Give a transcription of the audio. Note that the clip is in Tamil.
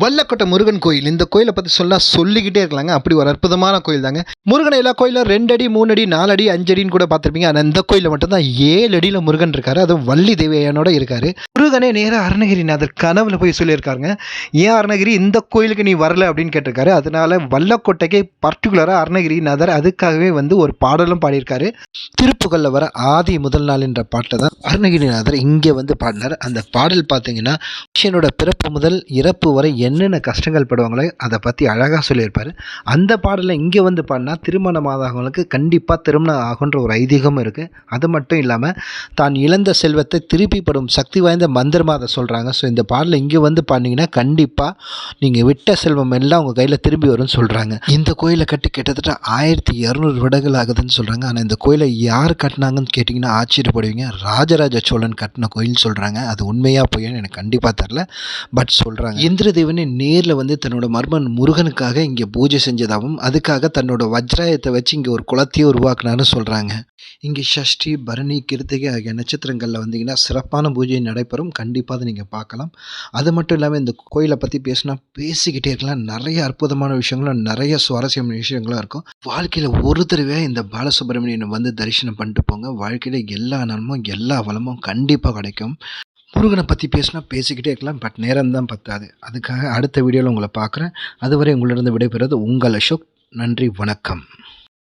வல்லக்கோட்டை முருகன் கோயில். இந்த கோயிலை பற்றி சொல்லிக்கிட்டே இருக்கலாங்க. அப்படி ஒரு அற்புதமான கோயில் தாங்க. முருகன் எல்லா கோயிலும் 2 அடி 3 அடி 4 அடி 5 அடின்னு கூட பார்த்துருப்பீங்க. ஆனால் இந்த கோயிலில் மட்டும்தான் 7 அடியில் முருகன் இருக்காரு. அதுவும் வள்ளி தேவையானோட இருக்காரு. முருகனே நேராக அருணகிரிநாதர் கனவுல போய் சொல்லியிருக்காருங்க. ஏன் அருணகிரி இந்த கோயிலுக்கு நீ வரல அப்படின்னு கேட்டிருக்காரு. அதனால வல்லக்கோட்டைக்கு பர்டிகுலராக அருணகிரிநாதர் அதுக்காகவே வந்து ஒரு பாடலும் பாடியிருக்காரு. திருப்புகழில் வர ஆதி முதல் நாள் என்ற பாட்டை தான் அருணகிரிநாதர் இங்கே வந்து பாடினார். அந்த பாடல் பார்த்தீங்கன்னா மனுஷனோட பிறப்பு முதல் இறப்பு வரை என்னென்ன கஷ்டங்கள் படுவாங்களோ அதை பற்றி அழகாக சொல்லியிருப்பார். அந்த பாடலை இங்கே வந்து பாடினா திருமணமாதவங்களுக்கு கண்டிப்பாக திருமணம் ஆகுன்ற ஒரு ஐதீகமும் இருக்குது. அது மட்டும் இல்லாமல் தான் இழந்த செல்வத்தை திருப்பி படும் சக்தி வாய்ந்த மந்திரமாக அதை சொல்கிறாங்க. ஸோ இந்த பாடலை இங்கே வந்து பாடினீங்கன்னா கண்டிப்பாக நீங்கள் விட்ட செல்வம் எல்லாம் உங்கள் கையில் திரும்பி வரும்னு சொல்கிறாங்க. இந்த கோயிலை கட்டி கிட்டத்தட்ட 1200 வருடங்கள் ஆகுதுன்னு சொல்கிறாங்க. ஆனால் இந்த கோயிலை யார் கட்டினாங்கன்னு கேட்டிங்கன்னா ஆச்சரியப்படுவீங்க. ராஜராஜ சோழன் கட்டின கோயில் சொல்கிறாங்க. அது உண்மையாக போயின்னு எனக்கு கண்டிப்பாக தெரில, பட் சொல்கிறாங்க. இந்திரதேவனே நேரில் வந்து தன்னோட மர்மன் முருகனுக்காக இங்கே பூஜை செஞ்சதாகவும் அதுக்காக தன்னோட வஜ்ராயத்தை வச்சு இங்கே ஒரு குளத்தையே உருவாக்குனான்னு சொல்கிறாங்க. இங்கே சஷ்டி பரணி கிருத்திகை ஆகிய நட்சத்திரங்களில் வந்தீங்கன்னா சிறப்பான பூஜை நடைபெறும். கண்டிப்பாக அதை நீங்கள் பார்க்கலாம். அது மட்டும் இல்லாமல் இந்த கோயிலை பற்றி பேசிக்கிட்டே இருக்கலாம். நிறைய அற்புதமான விஷயங்களும் நிறைய சுவாரஸ்யமான விஷயங்களும் இருக்கும். வாழ்க்கையில் ஒரு தடவை இந்த பாலசுப்ரமணியனை வந்து தரிசனம் பண்ணிட்டு போங்க. வாழ்க்கையில் எல்லா நன்மும் எல்லா வளமும் கண்டிப்பாக கிடைக்கும். முருகனை பற்றி பேசிக்கிட்டே இருக்கலாம், பட் நேரம் தான் பத்தாது. அதுக்காக அடுத்த வீடியோவில் உங்களை பார்க்குறேன். அதுவரை உங்களிடம் விடைபெறுவது உங்கள் அசோக். நன்றி, வணக்கம்.